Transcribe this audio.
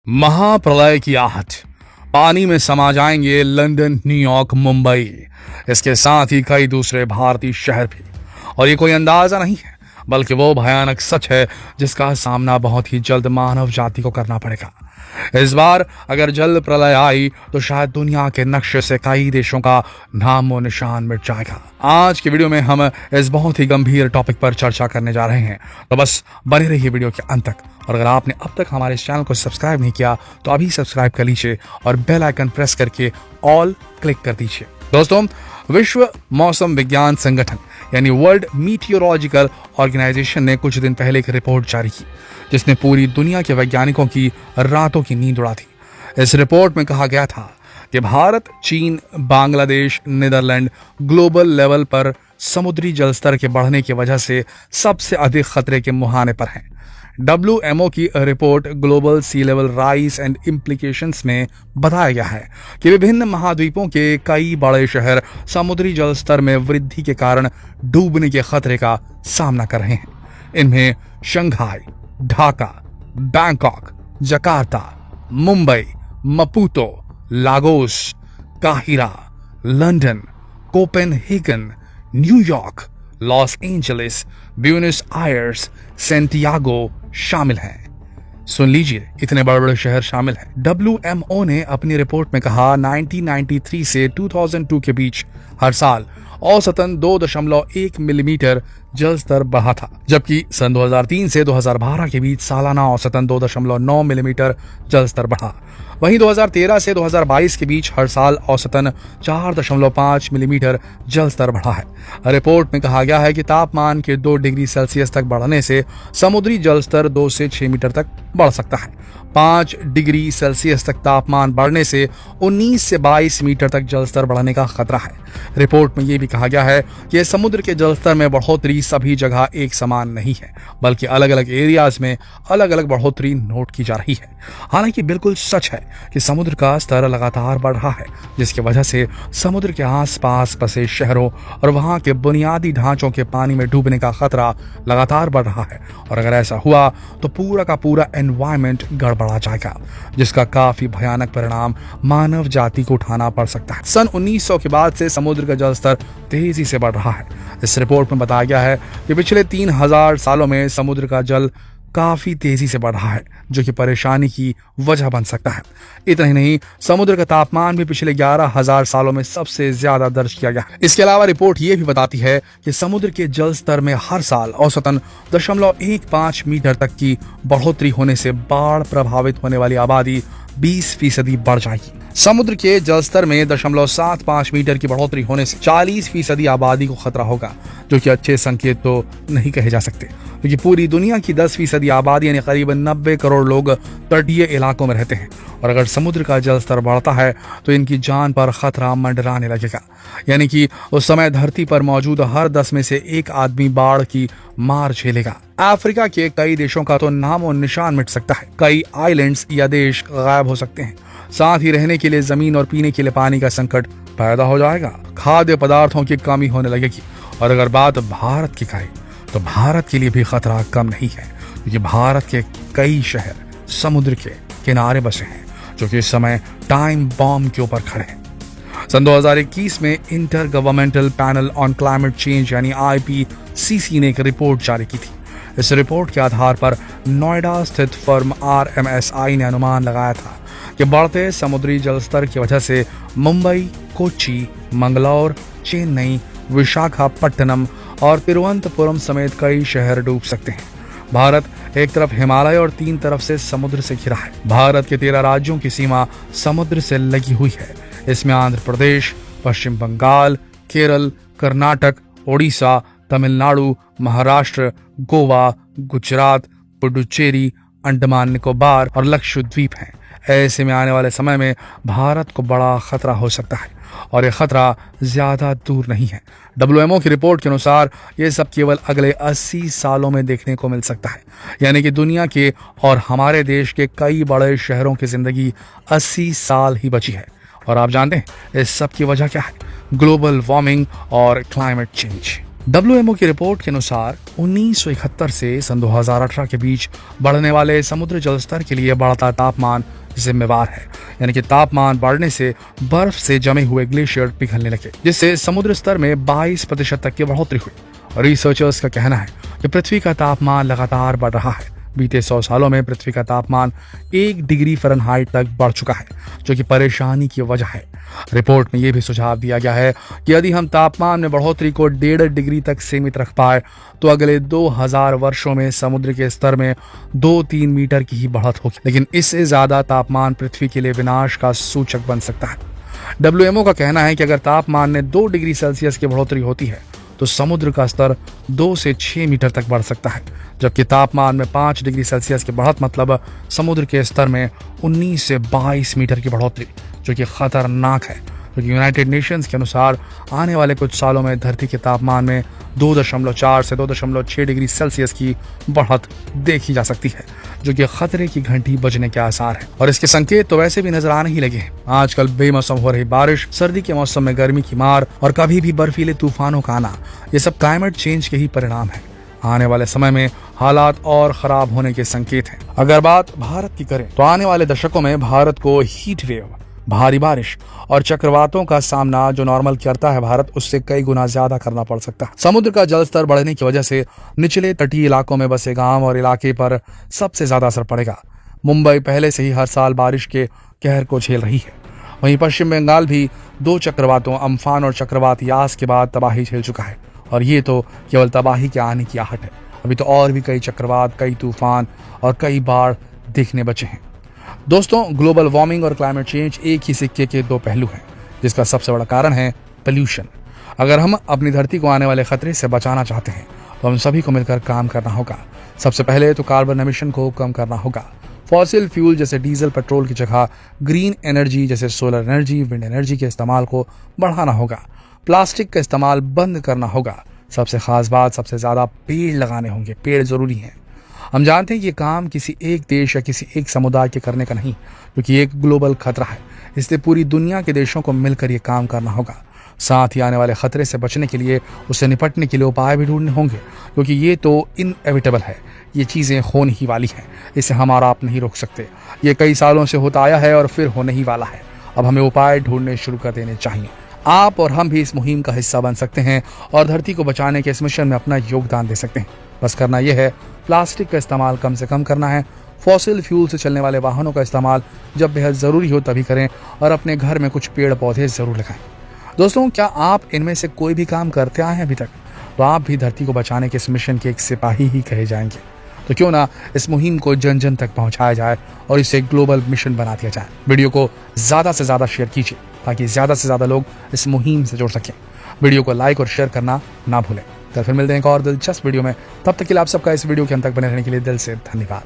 महाप्रलय की आहट, पानी में समा जाएंगे लंदन, न्यूयॉर्क, मुंबई, इसके साथ ही कई दूसरे भारतीय शहर भी। और ये कोई अंदाजा नहीं है, बल्कि वो भयानक सच है जिसका सामना बहुत ही जल्द मानव जाति को करना पड़ेगा। इस बार अगर जल प्रलय आई तो शायद दुनिया के नक्शे से कई देशों का नामो निशान मिट जाएगा। आज की वीडियो में हम इस बहुत ही गंभीर टॉपिक पर चर्चा करने जा रहे हैं, तो बस बने रहिए वीडियो के अंत तक। और अगर आपने अब तक हमारे इस चैनल को सब्सक्राइब नहीं किया तो अभी सब्सक्राइब कर लीजिए और बेल आइकन प्रेस करके ऑल क्लिक कर दीजिए। दोस्तों, विश्व मौसम विज्ञान संगठन यानी वर्ल्ड मीटियोलॉजिकल ऑर्गेनाइजेशन ने कुछ दिन पहले एक रिपोर्ट जारी की, जिसने पूरी दुनिया के वैज्ञानिकों की रातों की नींद उड़ा दी। इस रिपोर्ट में कहा गया था कि भारत, चीन, बांग्लादेश, नीदरलैंड ग्लोबल लेवल पर समुद्री जलस्तर के बढ़ने की वजह से सबसे अधिक खतरे के मुहाने पर हैं। WMO की report global sea level rise and implications में बताया गया है कि विभिन्न महाद्वीपों के कई बड़े शहर समुद्री जल स्तर में वृद्धि के कारण डूबने के खतरे का सामना कर रहे हैं। इनमें Shanghai, Dhaka, Bangkok, Jakarta, Mumbai, मपूतो, Lagos, Cairo, London, Copenhagen, New York, Los Angeles, Buenos Aires, Santiago शामिल हैं। सुन लीजिए, इतने बड़े बड़े शहर शामिल हैं। WMO ने अपनी रिपोर्ट में कहा 1993 से 2002 के बीच हर साल औसतन 2.1 मिलीमीटर जल स्तर बढ़ा था, जबकि सन 2003 से 2012 के बीच सालाना औसतन 2.9 मिलीमीटर जल स्तर बढ़ा। वहीं 2013 से 2022 के बीच हर साल औसतन 4.5 मिलीमीटर जल स्तर बढ़ा है। रिपोर्ट में कहा गया है कि तापमान के 2 डिग्री सेल्सियस तक बढ़ने से समुद्री जल स्तर 2 से 6 मीटर तक बढ़ सकता है। 5 डिग्री सेल्सियस तक तापमान बढ़ने से 19 से 22 मीटर तक जल स्तर बढ़ने का खतरा है। रिपोर्ट में यह भी कहा गया है कि समुद्र के जल स्तर में बढ़ोतरी सभी जगह एक समान नहीं है, बल्कि अलग अलग एरियाज में अलग अलग बढ़ोतरी नोट की जा रही है। हालांकि बिल्कुल सच है कि समुद्र का स्तर लगातार बढ़ रहा है, जिसकी वजह से समुद्र के आसपास बसे शहरों और वहां के बुनियादी ढांचों के पानी में डूबने का खतरा लगातार बढ़ रहा है। और अगर ऐसा हुआ तो पूरा का पूरा एनवायरमेंट गड़बड़ा जाएगा, जिसका काफी भयानक परिणाम मानव जाति को उठाना पड़ सकता है। सन 1900 के बाद से समुद्र का जल स्तर तेजी से बढ़ रहा है। इस रिपोर्ट में बताया गया है कि पिछले 3000 सालों में समुद्र का जल काफी तेजी से बढ़ रहा है, जो कि परेशानी की वजह बन सकता है। इतना ही नहीं, समुद्र का तापमान भी पिछले 11,000 सालों में सबसे ज्यादा दर्ज किया गया है। इसके अलावा रिपोर्ट ये भी बताती है कि समुद्र के जल स्तर में हर साल औसतन 0.15 मीटर तक की बढ़ोतरी होने से बाढ़ प्रभावित होने वाली आबादी 20% बढ़ जाएगी। समुद्र के जल स्तर में 0.75 मीटर की बढ़ोतरी होने से 40% आबादी को खतरा होगा, जो कि अच्छे संकेत तो नहीं कहे जा सकते, क्योंकि पूरी दुनिया की 10% आबादी यानी करीबन 90 करोड़ लोग तटीय इलाकों में रहते हैं। और अगर समुद्र का जल स्तर बढ़ता है तो इनकी जान पर खतरा मंडराने लगेगा, यानी कि उस समय धरती पर मौजूद हर 10 में से 1 आदमी बाढ़ की मार झेलेगा। अफ्रीका के कई देशों का तो नामो निशान मिट सकता है। कई आइलैंड्स या देश गायब हो सकते हैं। साथ ही रहने के लिए जमीन और पीने के लिए पानी का संकट पैदा हो जाएगा। खाद्य पदार्थों की कमी होने लगेगी। और अगर बात भारत की करें तो भारत के लिए भी खतरा कम नहीं है, क्योंकि भारत के कई शहर समुद्र के किनारे बसे हैं, जो कि इस समय टाइम बॉम्ब के ऊपर खड़े हैं। सन 2021 में inter governmental panel on climate change यानी IPCC ने एक रिपोर्ट जारी की थी। इस रिपोर्ट के आधार पर नोएडा स्थित फर्म RMSI ने अनुमान लगाया था कि बढ़ते समुद्री जल स्तर की वजह से मुंबई, कोच्चि, मंगलौर, चेन्नई, विशाखापट्टनम और तिरुवनंतपुरम समेत कई शहर डूब सकते हैं। भारत एक तरफ हिमालय और 3 तरफ से समुद्र से घिरा है। भारत के 13 राज्यों की सीमा समुद्र से लगी हुई है। इसमें आंध्र प्रदेश, पश्चिम बंगाल, केरल, कर्नाटक, ओडिशा, तमिलनाडु, महाराष्ट्र, गोवा, गुजरात, पुडुचेरी, अंडमान निकोबार और लक्षद्वीप हैं। ऐसे में आने वाले समय में भारत को बड़ा खतरा हो सकता है, और यह खतरा ज्यादा दूर नहीं है। WMO की रिपोर्ट के अनुसार यह सब केवल अगले 80 सालों में देखने को मिल सकता है, यानी कि दुनिया के और हमारे देश के कई बड़े शहरों की जिंदगी 80 साल ही बची है। और आप जानते हैं इस सब की वजह क्या है? ग्लोबल वार्मिंग और क्लाइमेट चेंज। WMO की रिपोर्ट के अनुसार 1971 से सन 2018 के बीच बढ़ने वाले समुद्र जल स्तर के लिए बढ़ता तापमान जिम्मेवार है, यानी कि तापमान बढ़ने से बर्फ से जमे हुए ग्लेशियर पिघलने लगे, जिससे समुद्र स्तर में 22% तक की बढ़ोतरी हुई। रिसर्चर्स का कहना है कि पृथ्वी का तापमान लगातार बढ़ रहा है। बीते 100 सालों में पृथ्वी का तापमान 1 डिग्री फ़ारेनहाइट तक बढ़ चुका है, जो कि परेशानी की वजह है। रिपोर्ट में यह भी सुझाव दिया गया है कि यदि हम तापमान में बढ़ोतरी को 1.5 डिग्री तक सीमित रख पाए तो अगले 2000 वर्षों में समुद्र के स्तर में 2-3 मीटर की ही बढ़त होगी, लेकिन इससे ज्यादा तापमान पृथ्वी के लिए विनाश का सूचक बन सकता है। WMO का कहना है कि अगर तापमान में 2 डिग्री सेल्सियस की बढ़ोतरी होती है तो समुद्र का स्तर 2 से 6 मीटर तक बढ़ सकता है, जबकि तापमान में 5 डिग्री सेल्सियस की बढ़त मतलब समुद्र के स्तर में 19 से 22 मीटर की बढ़ोतरी, जो कि खतरनाक है, क्योंकि यूनाइटेड नेशंस के अनुसार आने वाले कुछ सालों में धरती के तापमान में 2.4 से 2.6 डिग्री सेल्सियस की बढ़त देखी जा सकती है, जो कि खतरे की घंटी बजने के आसार है। और इसके संकेत तो वैसे भी नजर आने ही लगे हैं। आजकल बेमौसम हो रही बारिश, सर्दी के मौसम में गर्मी की मार और कभी भी बर्फीले तूफानों का आना, ये सब क्लाइमेट चेंज के ही परिणाम है। आने वाले समय में हालात और खराब होने के संकेत हैं। अगर बात भारत की करें तो आने वाले दशकों में भारत को हीट वेव, भारी बारिश और चक्रवातों का सामना जो नॉर्मल करता है भारत, उससे कई गुना ज्यादा करना पड़ सकता है। समुद्र का जल स्तर बढ़ने की वजह से निचले तटीय इलाकों में बसे गांव और इलाके पर सबसे ज्यादा असर पड़ेगा। मुंबई पहले से ही हर साल बारिश के कहर को झेल रही है। वहीं पश्चिम बंगाल भी 2 चक्रवातों अम्फान और चक्रवात यास के बाद तबाही झेल चुका है, और ये तो केवल तबाही के आने की आहट है। अभी तो और भी कई चक्रवात, कई तूफान और कई बाढ़ देखने बचे हैं। दोस्तों, ग्लोबल वार्मिंग और क्लाइमेट चेंज एक ही सिक्के के 2 पहलू हैं, जिसका सबसे बड़ा कारण है पोल्यूशन। अगर हम अपनी धरती को आने वाले खतरे से बचाना चाहते हैं तो हम सभी को मिलकर काम करना होगा। सबसे पहले तो कार्बन एमिशन को कम करना होगा। फॉसिल फ्यूल जैसे डीजल, पेट्रोल की जगह ग्रीन एनर्जी जैसे सोलर एनर्जी, विंड एनर्जी के इस्तेमाल को बढ़ाना होगा। प्लास्टिक का इस्तेमाल बंद करना होगा। सबसे खास बात, सबसे ज्यादा पेड़ लगाने होंगे। पेड़ जरूरी हैं। हम जानते हैं कि ये काम किसी एक देश या किसी एक समुदाय के करने का नहीं, क्योंकि ये एक ग्लोबल खतरा है। इसलिए पूरी दुनिया के देशों को मिलकर ये काम करना होगा। साथ ही आने वाले खतरे से बचने के लिए, उससे निपटने के लिए उपाय भी ढूंढने होंगे, क्योंकि ये तो इनएविटेबल है। ये चीज़ें होने ही वाली हैं। इसे हम और आप नहीं रोक सकते। ये कई सालों से होता आया है और फिर होने ही वाला है। अब हमें उपाय ढूंढने शुरू कर देने चाहिए। आप और हम भी इस मुहिम का हिस्सा बन सकते हैं और धरती को बचाने के इस मिशन में अपना योगदान दे सकते हैं। बस करना यह है, प्लास्टिक का इस्तेमाल कम से कम करना है। फॉसिल फ्यूल से चलने वाले वाहनों का इस्तेमाल जब बेहद ज़रूरी हो तभी करें, और अपने घर में कुछ पेड़ पौधे ज़रूर लगाएं। दोस्तों, क्या आप इनमें से कोई भी काम करते आए हैं अभी तक? तो आप भी धरती को बचाने के इस मिशन के एक सिपाही ही कहे जाएंगे। तो क्यों ना इस मुहिम को जन जन तक पहुंचाया जाए और इसे ग्लोबल मिशन बना दिया जाए। वीडियो को ज़्यादा से ज़्यादा शेयर कीजिए ताकि ज़्यादा से ज़्यादा लोग इस मुहिम से जुड़ सकें। वीडियो को लाइक और शेयर करना ना भूलें। तो फिर मिलते हैं एक और दिलचस्प वीडियो में। तब तक के लिए आप सबका इस वीडियो के अंत तक बने रहने के लिए दिल से धन्यवाद।